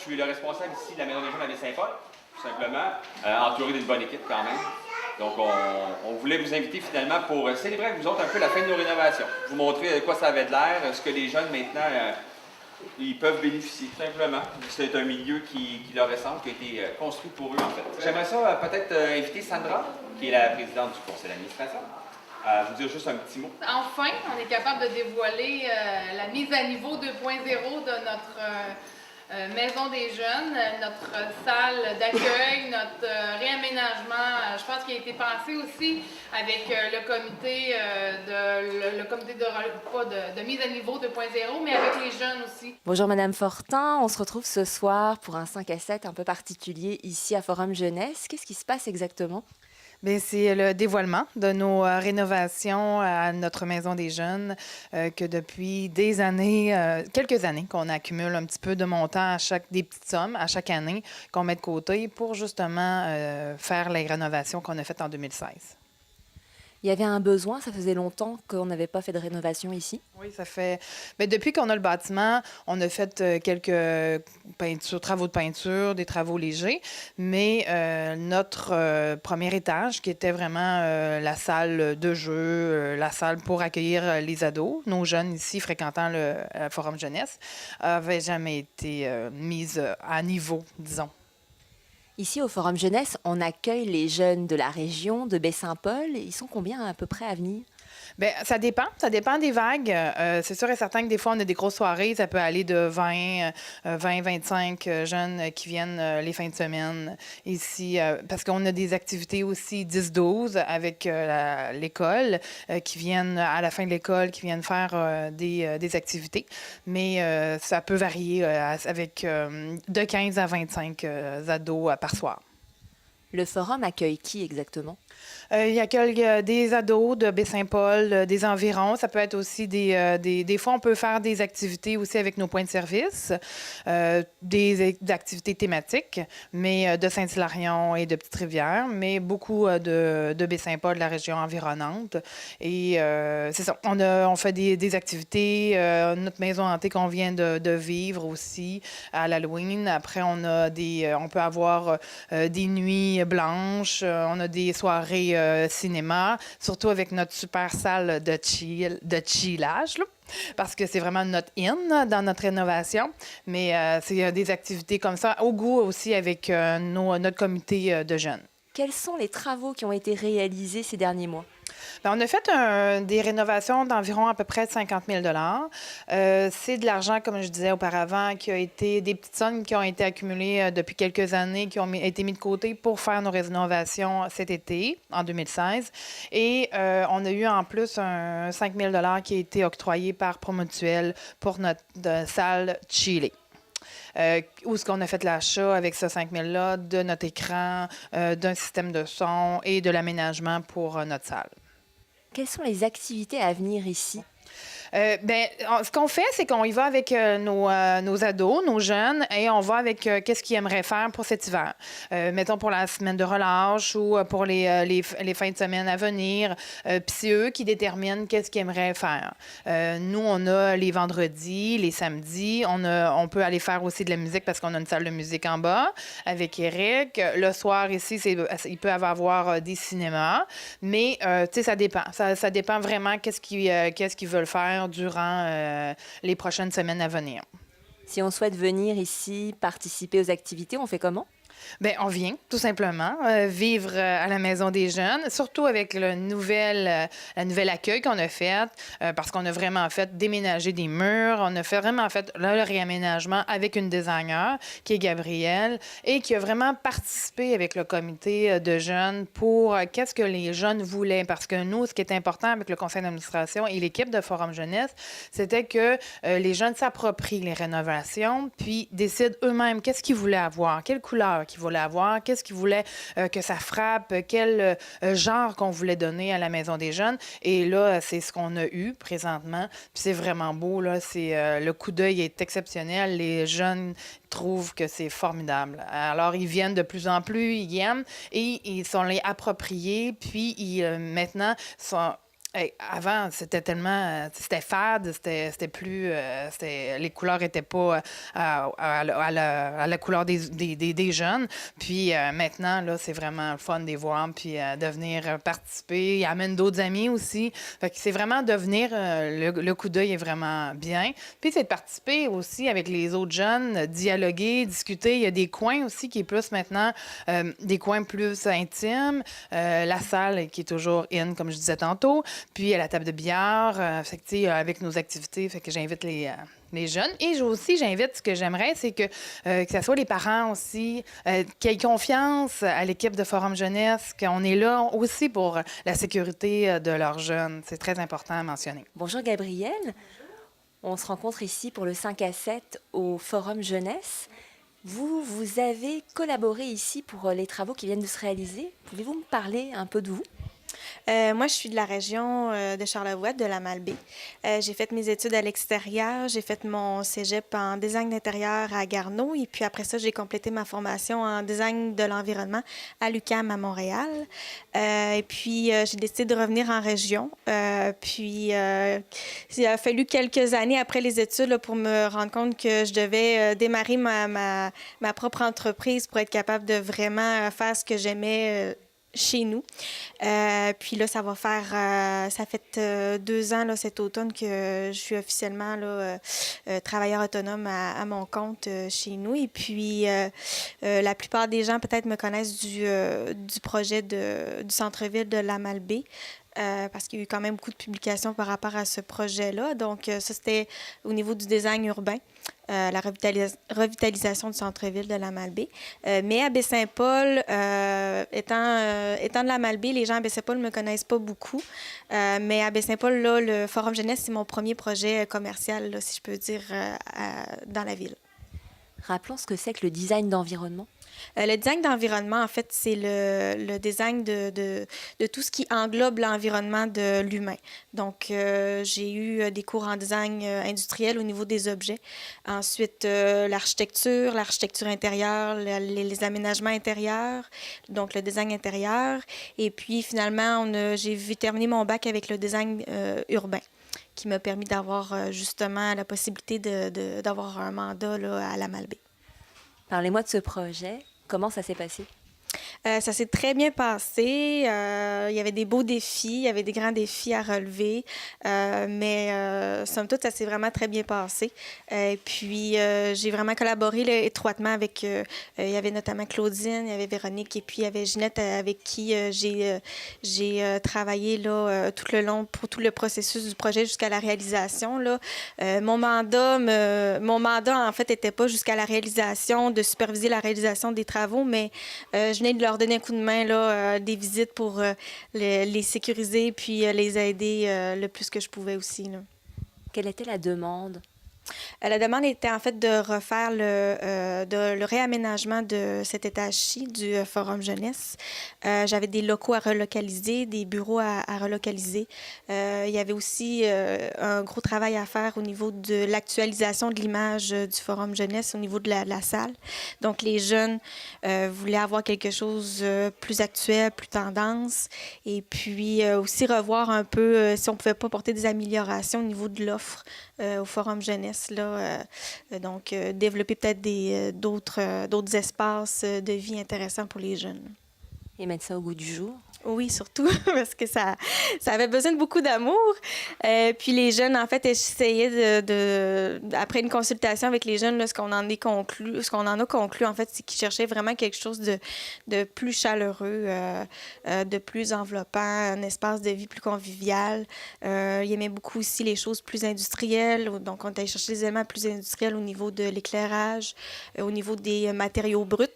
suis le responsable ici de la Maison des Jeunes à Baie-Saint-Paul, tout simplement, entouré d'une bonne équipe quand même. Donc, on voulait vous inviter finalement pour célébrer avec vous autres un peu la fin de nos rénovations. Vous montrer de quoi ça avait de l'air, ce que les jeunes maintenant ils peuvent bénéficier, tout simplement. C'est un milieu qui leur ressemble, qui a été construit pour eux en fait. J'aimerais ça peut-être inviter Sandra, qui est la présidente du conseil d'administration, à vous dire juste un petit mot. Enfin, on est capable de dévoiler la mise à niveau 2.0 de notre Maison des Jeunes, notre salle d'accueil, notre réaménagement. Je pense qu'il a été pensé aussi avec le comité de mise à niveau 2.0, mais avec les jeunes aussi. Bonjour Madame Fortin, on se retrouve ce soir pour un 5 à 7 un peu particulier ici à Forum Jeunesse. Qu'est-ce qui se passe exactement? Bien, c'est le dévoilement de nos rénovations à notre Maison des Jeunes que depuis des années, quelques années, qu'on accumule un petit peu de montant des petites sommes à chaque année qu'on met de côté pour justement faire les rénovations qu'on a faites en 2016. Il y avait un besoin, ça faisait longtemps qu'on n'avait pas fait de rénovation ici? Oui, ça fait... Bien, depuis qu'on a le bâtiment, on a fait quelques travaux de peinture, des travaux légers, mais notre premier étage, qui était vraiment la salle de jeu, la salle pour accueillir les ados, nos jeunes ici fréquentant le Forum Jeunesse, avait jamais été mise à niveau, disons. Ici, au Forum Jeunesse, on accueille les jeunes de la région, de Baie-Saint-Paul. Ils sont combien à peu près à venir? Bien, ça dépend des vagues. C'est sûr et certain que des fois, on a des grosses soirées. Ça peut aller de 25 jeunes qui viennent les fins de semaine ici, parce qu'on a des activités aussi 10-12 avec l'école, qui viennent à la fin de l'école, qui viennent faire des activités. Mais ça peut varier avec de 15 à 25 ados par soir. Le forum accueille qui exactement? Il accueille des ados de Baie-Saint-Paul, des environs. Ça peut être aussi des fois, on peut faire des activités aussi avec nos points de service, des activités thématiques, mais de Saint-Hilarion et de Petite-Rivière, mais beaucoup de Baie-Saint-Paul, de la région environnante. Et c'est ça, on fait des activités, notre maison hantée qu'on vient de vivre aussi à l'Halloween. Après, on peut avoir des nuits blanches, on a des soirées cinéma, surtout avec notre super salle de chillage, là, parce que c'est vraiment notre dans notre rénovation. Mais c'est des activités comme ça, au goût aussi avec notre comité de jeunes. Quels sont les travaux qui ont été réalisés ces derniers mois? Bien, on a fait des rénovations d'environ à peu près 50 000 C'est de l'argent, comme je disais auparavant, qui a été des petites sommes qui ont été accumulées depuis quelques années, qui ont été mis de côté pour faire nos rénovations cet été, en 2016. Et on a eu en plus un 5 000 qui a été octroyé par Promutuel pour notre salle Chili. Où est-ce qu'on a fait l'achat avec ce 5 000-là de notre écran, d'un système de son et de l'aménagement pour notre salle. Quelles sont les activités à venir ici? Ce qu'on fait, c'est qu'on y va avec nos ados, nos jeunes, et on va avec qu'est-ce qu'ils aimeraient faire pour cet hiver. Mettons pour la semaine de relâche ou pour les fins de semaine à venir. Puis c'est eux qui déterminent qu'est-ce qu'ils aimeraient faire. Nous, on a les vendredis, les samedis. On peut aller faire aussi de la musique parce qu'on a une salle de musique en bas avec Eric. Le soir, ici, il peut y avoir des cinémas. Mais, tu sais, ça dépend. Ça dépend vraiment qu'est-ce qu'ils veulent faire durant les prochaines semaines à venir. Si on souhaite venir ici participer aux activités, on fait comment? Bien, on vient, tout simplement, vivre à la Maison des Jeunes, surtout avec la nouvel accueil qu'on a fait, parce qu'on a vraiment fait déménager des murs, on a vraiment fait le réaménagement avec une designer, qui est Gabrielle, et qui a vraiment participé avec le comité de jeunes pour qu'est-ce que les jeunes voulaient. Parce que nous, ce qui est important avec le conseil d'administration et l'équipe de Forum Jeunesse, c'était que les jeunes s'approprient les rénovations, puis décident eux-mêmes qu'est-ce qu'ils voulaient avoir, quelle couleur qu'ils voulaient avoir, qu'est-ce qu'ils voulaient que ça frappe, quel genre qu'on voulait donner à la Maison des Jeunes. Et là, c'est ce qu'on a eu présentement. Puis c'est vraiment beau, là. Le coup d'œil est exceptionnel. Les jeunes trouvent que c'est formidable. Alors, ils viennent de plus en plus, ils aiment, et ils sont les appropriés, puis maintenant, Hey, avant, c'était tellement, c'était fade, c'était plus, les couleurs n'étaient pas à la couleur des jeunes. Puis maintenant, là, c'est vraiment le fun de les voir, puis de venir participer. Ils amènent d'autres amis aussi. Fait que c'est vraiment de venir, le coup d'œil est vraiment bien. Puis c'est de participer aussi avec les autres jeunes, dialoguer, discuter. Il y a des coins aussi qui est plus maintenant, des coins plus intimes. La salle qui est toujours in, comme je disais tantôt. Puis à la table de billard, fait que, tu sais, avec nos activités, fait que j'invite les jeunes. Et j'invite, ce que j'aimerais, c'est que ce soit les parents aussi, qui aient confiance à l'équipe de Forum Jeunesse, qu'on est là aussi pour la sécurité de leurs jeunes. C'est très important à mentionner. Bonjour Gabrielle. On se rencontre ici pour le 5 à 7 au Forum Jeunesse. Vous avez collaboré ici pour les travaux qui viennent de se réaliser. Pouvez-vous me parler un peu de vous? Moi, je suis de la région de Charlevoix, de la Malbaie. J'ai fait mes études à l'extérieur. J'ai fait mon cégep en design d'intérieur à Garneau. Et puis après ça, j'ai complété ma formation en design de l'environnement à l'UQAM à Montréal. Et puis, j'ai décidé de revenir en région. Puis, il a fallu quelques années après les études là, pour me rendre compte que je devais démarrer ma propre entreprise pour être capable de vraiment faire ce que j'aimais chez nous. Puis là, ça fait 2 ans là, cet automne que je suis officiellement là, travailleur autonome à mon compte chez nous. Et puis, la plupart des gens peut-être me connaissent du projet du centre-ville de la Malbaie. Parce qu'il y a eu quand même beaucoup de publications par rapport à ce projet-là. Donc, ça, c'était au niveau du design urbain, la revitalisation du centre-ville de la Malbaie. Mais à Baie-Saint-Paul, étant de la Malbaie, les gens à Baie-Saint-Paul ne me connaissent pas beaucoup. Mais à Baie-Saint-Paul, là, le Forum Jeunesse, c'est mon premier projet commercial, là, si je peux dire, dans la ville. Rappelons ce que c'est que le design d'environnement. Le design d'environnement, en fait, c'est le design de tout ce qui englobe l'environnement de l'humain. Donc, j'ai eu des cours en design industriel au niveau des objets. Ensuite, l'architecture intérieure, les aménagements intérieurs, donc le design intérieur. Et puis, finalement, j'ai terminé mon bac avec le design urbain, qui m'a permis d'avoir justement la possibilité d'avoir un mandat là, à la Malbaie. Parlez-moi de ce projet. Comment ça s'est passé? Ça s'est très bien passé. Il y avait des beaux défis, il y avait des grands défis à relever, mais somme toute, ça s'est vraiment très bien passé. Et puis, j'ai vraiment collaboré là, étroitement avec... il y avait notamment Claudine, il y avait Véronique, et puis il y avait Ginette avec qui j'ai travaillé là, tout le long pour tout le processus du projet jusqu'à la réalisation. Là. Mon mandat, en fait, n'était pas jusqu'à la réalisation, de superviser la réalisation des travaux, mais je venais de leur donner un coup de main, là, des visites pour les sécuriser puis les aider le plus que je pouvais aussi. Là. Quelle était la demande? La demande était en fait de refaire le réaménagement de cet étage-ci du Forum Jeunesse. J'avais des locaux à relocaliser, des bureaux à relocaliser. Il y avait aussi un gros travail à faire au niveau de l'actualisation de l'image du Forum Jeunesse au niveau de la salle. Donc, les jeunes voulaient avoir quelque chose plus actuel, plus tendance. Et puis, aussi revoir un peu si on ne pouvait pas porter des améliorations au niveau de l'offre au Forum Jeunesse. Là, donc, développer peut-être d'autres espaces de vie intéressants pour les jeunes. Et mettre ça au goût du jour? Oui, surtout, parce que ça avait besoin de beaucoup d'amour. Puis les jeunes, en fait, essayaient après une consultation avec les jeunes, là, ce qu'on en a conclu, en fait, c'est qu'ils cherchaient vraiment quelque chose de plus chaleureux, de plus enveloppant, un espace de vie plus convivial. Ils aimaient beaucoup aussi les choses plus industrielles. Donc, on allait chercher des éléments plus industriels au niveau de l'éclairage, au niveau des matériaux bruts.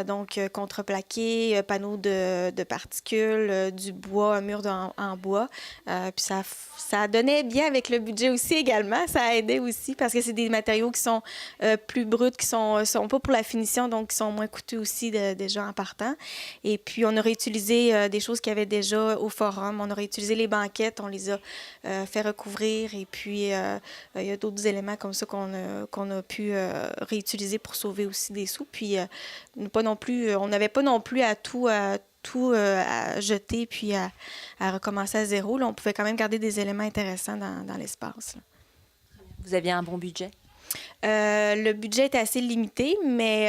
Donc, contreplaqué, panneaux de particules, du bois, un mur en bois. Puis ça donnait bien avec le budget aussi également. Ça a aidé aussi parce que c'est des matériaux qui sont plus bruts, qui sont pas pour la finition, donc qui sont moins coûteux aussi déjà en partant. Et puis, on aurait utilisé des choses qu'il y avait déjà au forum. On aurait utilisé les banquettes, on les a fait recouvrir. Et puis, il y a d'autres éléments comme ça qu'on a pu réutiliser pour sauver aussi des sous. Puis, on n'avait pas non plus à tout tout à jeter puis à recommencer à zéro. Là, on pouvait quand même garder des éléments intéressants dans l'espace. Là. Vous aviez un bon budget? Le budget est assez limité, mais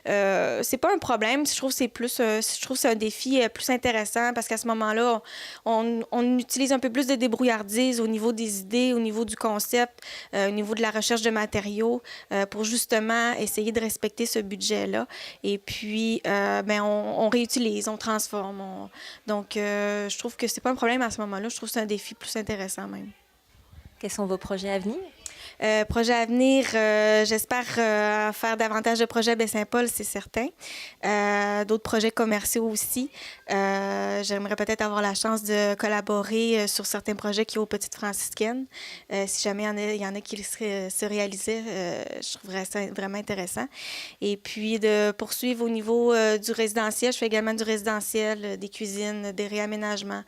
c'est pas un problème. Je trouve que c'est un défi plus intéressant parce qu'à ce moment-là, on utilise un peu plus de débrouillardise au niveau des idées, au niveau du concept, au niveau de la recherche de matériaux pour justement essayer de respecter ce budget-là. Et puis, on réutilise, on transforme. Donc, je trouve que c'est pas un problème à ce moment-là. Je trouve que c'est un défi plus intéressant même. Quels sont vos projets à venir? Projet à venir, j'espère faire davantage de projets à Baie-Saint-Paul, c'est certain. D'autres projets commerciaux aussi. J'aimerais peut-être avoir la chance de collaborer sur certains projets qui sont aux Petites Franciscaines. Si jamais il y en a qui se réalisaient, je trouverais ça vraiment intéressant. Et puis de poursuivre au niveau du résidentiel. Je fais également du résidentiel, des cuisines, des réaménagements,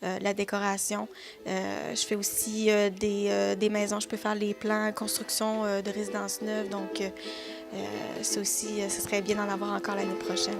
la décoration. Je fais aussi des maisons. Je peux faire les plans construction de résidences neuves. Donc, ça aussi, ce serait bien d'en avoir encore l'année prochaine.